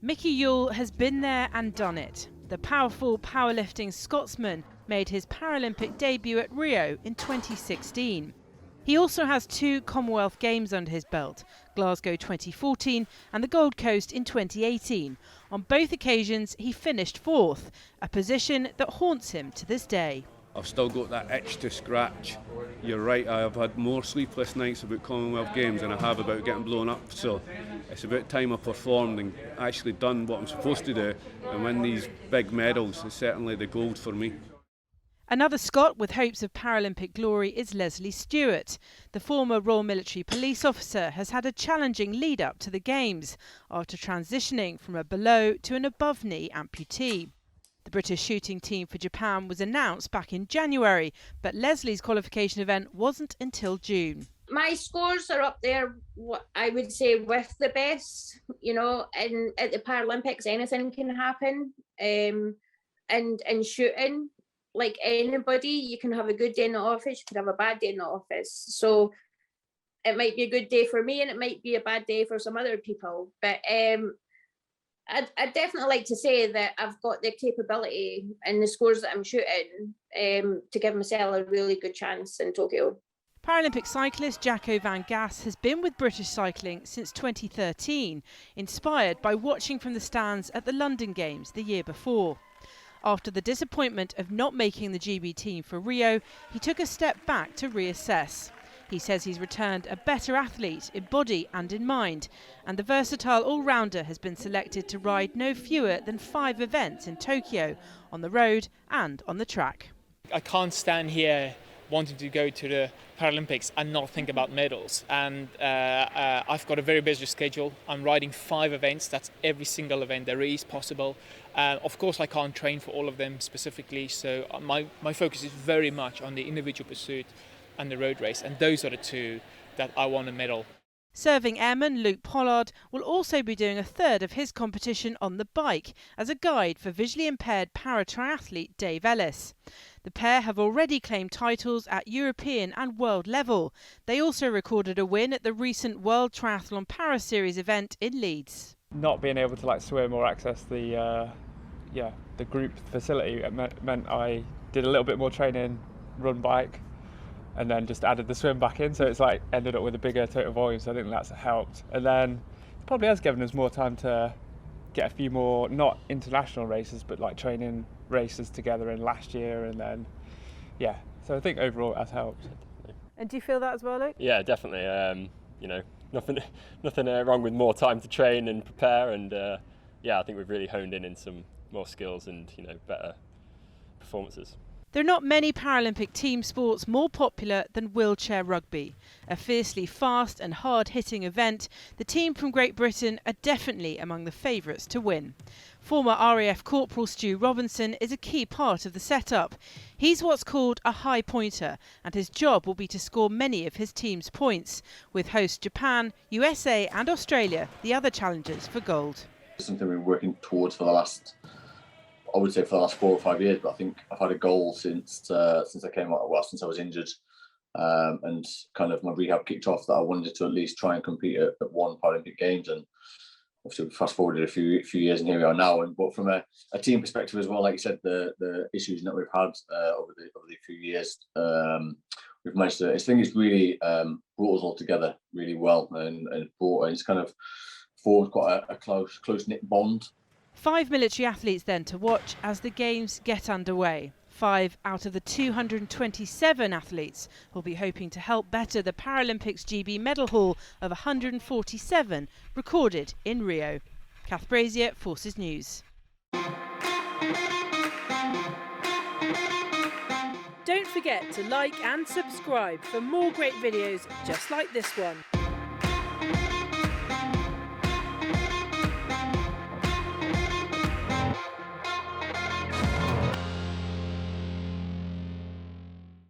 Mickey Yule has been there and done it. The powerful powerlifting Scotsman made his Paralympic debut at Rio in 2016. He also has 2 Commonwealth Games under his belt, Glasgow 2014 and the Gold Coast in 2018. On both occasions he finished 4th, a position that haunts him to this day. I've still got that itch to scratch. You're right, I have had more sleepless nights about Commonwealth Games than I have about getting blown up. So it's about time I performed and actually done what I'm supposed to do and win these big medals. It's certainly the gold for me. Another Scot with hopes of Paralympic glory is LESLEY Stewart. The former Royal Military Police officer has had a challenging lead up to the Games after transitioning from a below to an above knee amputee. The British shooting team for Japan was announced back in January, but Lesley's qualification event wasn't until June. My scores are up there, I would say, with the best. You know, and at the Paralympics, anything can happen. And shooting, like anybody, you can have a good day in the office, you can have a bad day in the office. So it might be a good day for me and it might be a bad day for some other people. But I'd definitely like to say that I've got the capability and the scores that I'm shooting to give myself a really good chance in Tokyo. Paralympic cyclist JACO Van Gas has been with British cycling since 2013, inspired by watching from the stands at the London Games the year before. After the disappointment of not making the GB team for Rio, he took a step back to reassess. He says he's returned a better athlete in body and in mind, and the versatile all-rounder has been selected to ride no fewer than 5 events in Tokyo, on the road and on the track. I can't stand here wanting to go to the Paralympics and not think about medals. And I've got a very busy schedule. I'm riding 5 events. That's every single event there is possible. Of course, I can't train for all of them specifically, so my focus is very much on the individual pursuit and the road race, and those are the 2 that I want to medal. Serving airman Luke Pollard will also be doing a third of his competition on the bike as a guide for visually impaired paratriathlete Dave ELLIS. The pair have already claimed titles at European and world level. They also recorded a win at the recent World Triathlon Para Series event in Leeds. Not being able to swim or access the group facility meant I did a little bit more training, run bike, and then just added the swim back in, so it's ended up with a bigger total volume, so I think that's helped. And then it probably has given us more time to get a few more, not international races, but training races together in last year, and then, so I think overall it has helped. And do you feel that as well, Luke? Yeah, definitely. Nothing wrong with more time to train and prepare, and I think we've really honed in some more skills and, better performances. There are not many Paralympic team sports more popular than wheelchair rugby. A fiercely fast and hard-hitting event, the team from Great Britain are definitely among the favourites to win. Former RAF Corporal Stu Robinson is a key part of the setup. He's what's called a high pointer, and his job will be to score many of his team's points, with hosts Japan, USA and Australia the other challengers for gold. It's something we've been working towards for the last 4 or 5 years, but I think I've had a goal since I came out, since I was injured, and kind of my rehab kicked off, that I wanted to at least try and compete at one Paralympic Games. And obviously fast forwarded a few years and here we are now. But from a team perspective as well, like you said, the issues that we've had over the few years, we've managed to, I think it's really brought us all together really well, and it's kind of formed quite a close-knit bond. 5 military athletes then to watch as the Games get underway. 5 out of the 227 athletes will be hoping to help better the Paralympics GB medal haul of 147 recorded in Rio. Kath Brazier, Forces News. Don't forget to like and subscribe for more great videos just like this one.